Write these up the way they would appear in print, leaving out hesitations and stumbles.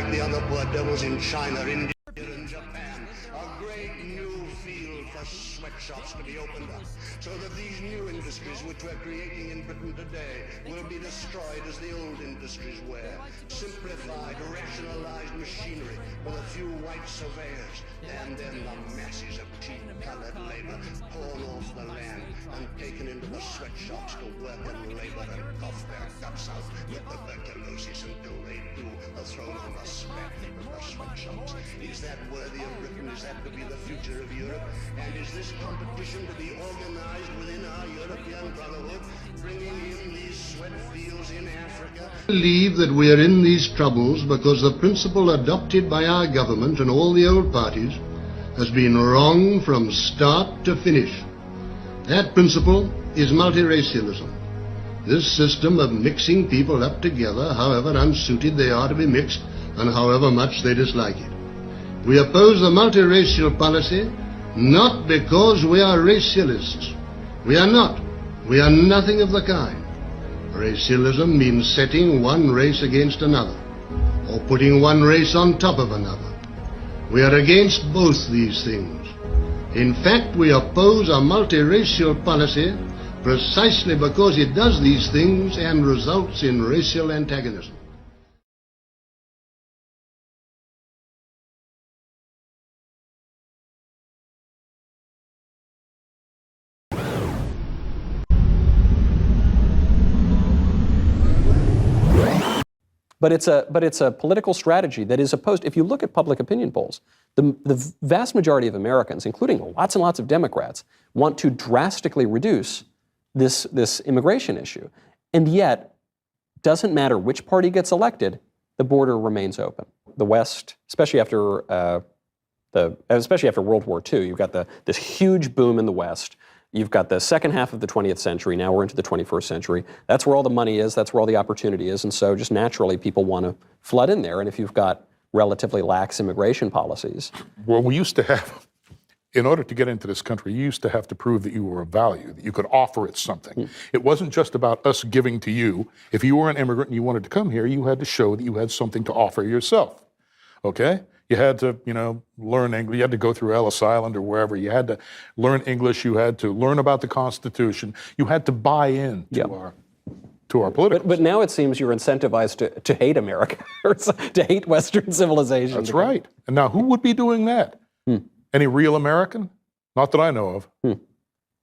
like the other poor devils in China, India, and Japan. A great new field for sweatshops to be opened up, so that these new industries which we're creating in Britain today will be destroyed as the old industries were. Simplified, rationalized machinery with a few white surveyors, and then the masses of cheap colored labor pawned off the land and taken into the sweatshops to work and labor and cough their guts out with tuberculosis until they do are thrown on the spit into the sweatshops. Is that worthy of Britain? Is that to be the future of Europe? And is this competition to be organized within our European Brotherhood, bringing in these sweat fields in Africa? I believe that we are in these troubles because the principle adopted by our government and all the old parties has been wrong from start to finish. That principle is multiracialism. This system of mixing people up together, however unsuited they are to be mixed, and however much they dislike it. We oppose the multiracial policy not because we are racialists. We are not. We are nothing of the kind. Racialism means setting one race against another, or putting one race on top of another. We are against both these things. In fact, we oppose a multiracial policy precisely because it does these things and results in racial antagonism. But it's a political strategy that is opposed. If you look at public opinion polls, the vast majority of Americans, including lots and lots of Democrats, want to drastically reduce this immigration issue. And yet, doesn't matter which party gets elected, the border remains open. The West, especially after World War II, you've got this huge boom in the West. You've got the second half of the 20th century. Now we're into the 21st century. That's where all the money is. That's where all the opportunity is. And so just naturally, people want to flood in there. And if you've got relatively lax immigration policies. Well, we used to have, in order to get into this country, you used to have to prove that you were of value, that you could offer it something. It wasn't just about us giving to you. If you were an immigrant and you wanted to come here, you had to show that you had something to offer yourself. Okay? You had to, learn English. You had to go through Ellis Island or wherever. You had to learn English. You had to learn about the Constitution. You had to buy in to our political. But now it seems you're incentivized to hate America, or to hate Western civilization. That's right. And now who would be doing that? Any real American? Not that I know of.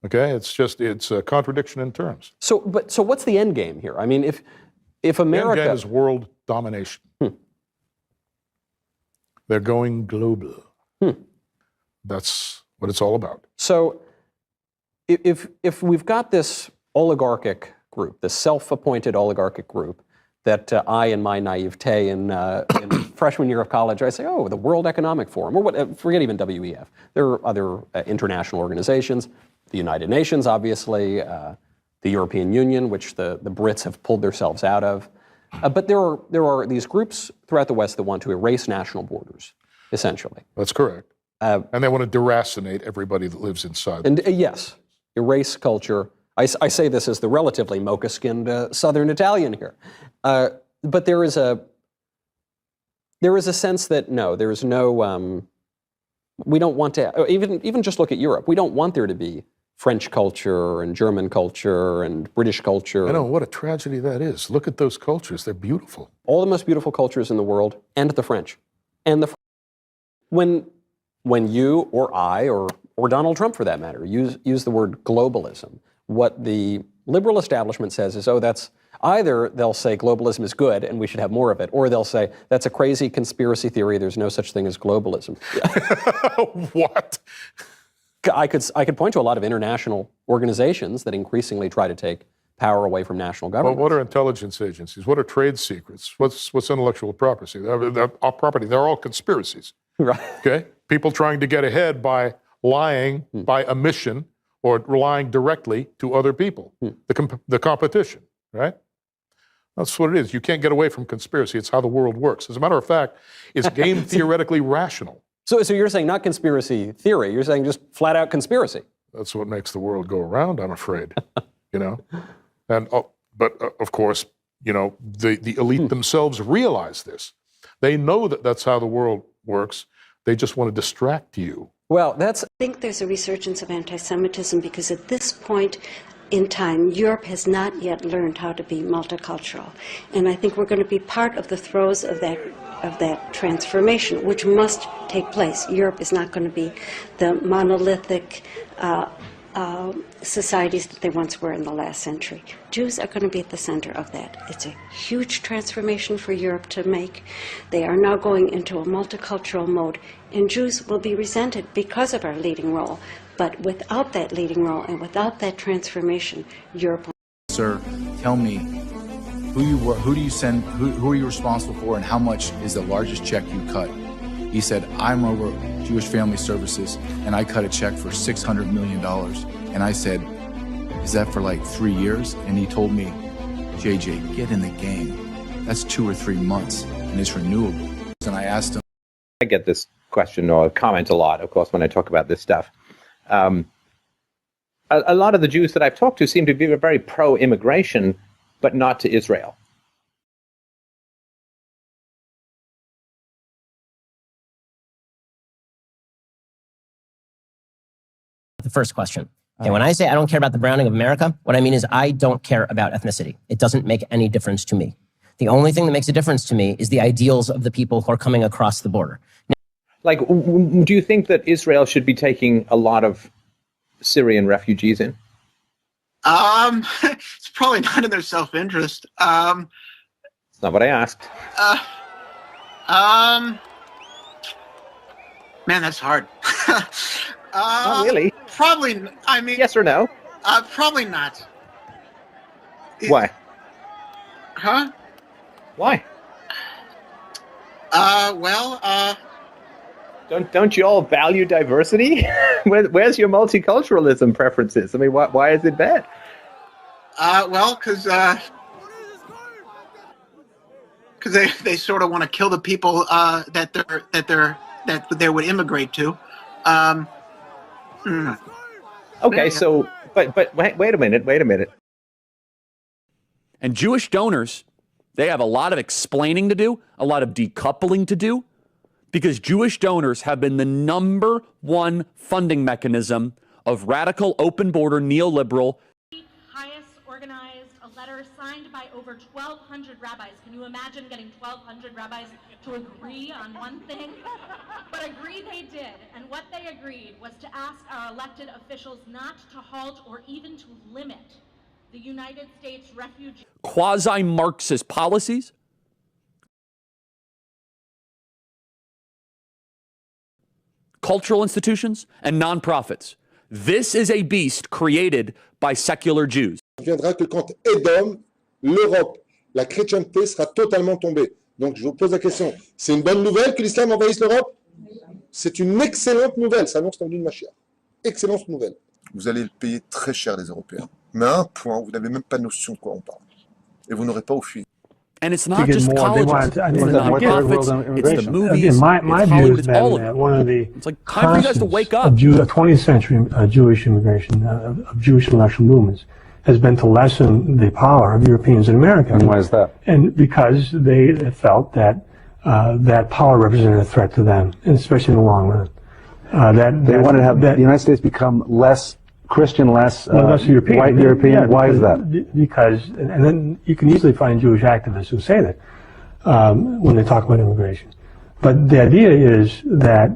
Okay, it's a contradiction in terms. So what's the end game here? I mean, if America... The end game is world domination. They're going global. That's what it's all about. So if we've got this oligarchic group, this self-appointed oligarchic group, that I, in my naivete in freshman year of college, I say, oh, the World Economic Forum, or what, forget even WEF. There are other international organizations, the United Nations, obviously, the European Union, which the Brits have pulled themselves out of. But there are these groups throughout the West that want to erase national borders, essentially. That's correct. And they want to deracinate everybody that lives inside. And yes, erase culture. I say this as the relatively mocha-skinned Southern Italian here. But there is a sense that no, there is no. We don't want to even just look at Europe. We don't want there to be French culture and German culture and British culture. I know, what a tragedy that is. Look at those cultures. They're beautiful. All the most beautiful cultures in the world, and the French. When you or I or Donald Trump, for that matter, use the word globalism, what the liberal establishment says is, that's either they'll say globalism is good and we should have more of it, or they'll say that's a crazy conspiracy theory, there's no such thing as globalism. What? I could point to a lot of international organizations that increasingly try to take power away from national governments. Well, what are intelligence agencies? What are trade secrets? What's intellectual property? They're all conspiracies. Right. Okay? People trying to get ahead by lying by omission or relying directly to other people. The competition, right? That's what it is. You can't get away from conspiracy. It's how the world works. As a matter of fact, it's game theoretically rational. So you're saying not conspiracy theory, you're saying just flat out conspiracy. That's what makes the world go around, I'm afraid. And but of course, the elite themselves realize this. They know that that's how the world works. They just want to distract you. Well, that's I think there's a resurgence of anti-Semitism because at this point in time, Europe has not yet learned how to be multicultural. And I think we're going to be part of the throes of that transformation, which must take place. Europe is not going to be the monolithic societies that they once were in the last century. Jews are going to be at the center of that. It's a huge transformation for Europe to make. They are now going into a multicultural mode, and Jews will be resented because of our leading role. But without that leading role and without that transformation, Europe will... Sir, tell me, who do you send, who are you responsible for, and how much is the largest check you cut? He said, I'm over Jewish Family Services, and I cut a check for $600 million. And I said, is that for like 3 years? And he told me, JJ, get in the game. That's 2 or 3 months, and it's renewable. And I asked him. I get this question or comment a lot, of course, when I talk about this stuff. A lot of the Jews that I've talked to seem to be very pro-immigration, but not to Israel. The first question. Okay, when I say I don't care about the browning of America, what I mean is I don't care about ethnicity. It doesn't make any difference to me. The only thing that makes a difference to me is the ideals of the people who are coming across the border. Like, do you think that Israel should be taking a lot of Syrian refugees in? It's probably not in their self-interest. It's not what I asked. Man, that's hard. Not really. Probably, I mean... Yes or no? Probably not. Why? Huh? Why? Don't you all value diversity? Where's your multiculturalism preferences? I mean, why is it bad? Because they sort of want to kill the people that they would immigrate to. Okay, so but wait a minute. And Jewish donors, they have a lot of explaining to do, a lot of decoupling to do, because Jewish donors have been the #1 funding mechanism of radical, open border, neoliberal. Highest organized a letter signed by over 1,200 rabbis. Can you imagine getting 1,200 rabbis to agree on one thing? But agree they did, and what they agreed was to ask our elected officials not to halt or even to limit the United States refugee quasi-Marxist policies, cultural institutions, and nonprofits. This is a beast created by secular Jews. Viendra que quand Édom, l'Europe, la chrétienté sera totalement tombée. Donc je vous pose la question, c'est une bonne nouvelle que l'islam envahisse l'Europe? C'est une excellente nouvelle, ça annonce l'venue de Mashiach. Excellente nouvelle. Vous allez le payer très cher, les Européens. Mais à un point, vous n'avez même pas notion de quoi on parle. Et vous n'aurez pas au fil. And it's not just colleges, it's the nonprofits, it's the movies, Again, my view has been that one of the it's like time for you guys to wake up. Of 20th century Jewish immigration, of Jewish intellectual movements, has been to lessen the power of Europeans in America. And why is that? And because they felt that that power represented a threat to them, and especially in the long run. They wanted to have the United States become less Christian, less European. White European. Yeah, why is that? Because, and then you can easily find Jewish activists who say that when they talk about immigration. But the idea is that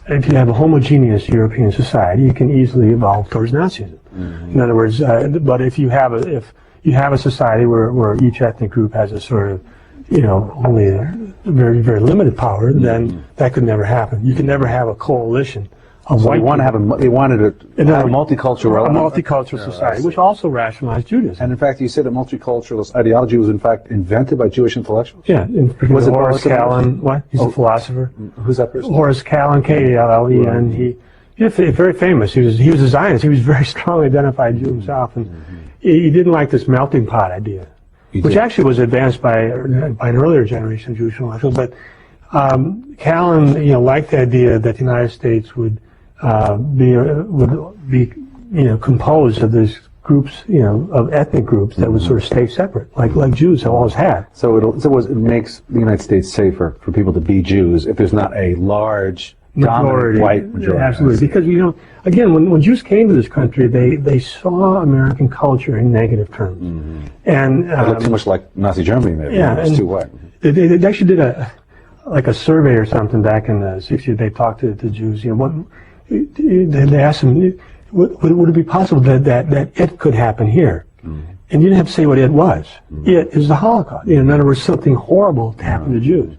if you have a homogeneous European society, you can easily evolve towards Nazism. Mm-hmm. In other words, but if you have a society where each ethnic group has a sort of, only a very, very limited power, then that could never happen. You can never have a coalition of white people. They wanted a multicultural society, which also rationalized Judaism. And in fact, you said that multiculturalist ideology was in fact invented by Jewish intellectuals? Yeah, was it Horace Kallen? What? He's a philosopher. Who's that person? Horace Kallen, K-A-L-L-E-N. He's very famous. He was a Zionist. He was very strongly identified Jew himself, and he didn't like this melting pot idea, which actually was advanced by an earlier generation of Jewish intellectuals. But Kallen, liked the idea that the United States would be composed of this groups, you know, of ethnic groups that would sort of stay separate, like Jews have always had. So it makes the United States safer for people to be Jews if there's not a large dominant white majority. Absolutely, because, you know, again, when Jews came to this country, they saw American culture in negative terms, and it looked too much like Nazi Germany. Maybe. Yeah, It was too white. They actually did a survey or something back in the 60s. They talked to Jews. You know, they asked them, would it be possible that it could happen here? And you didn't have to say what it was. It is the Holocaust. In other words, something horrible happened to Jews.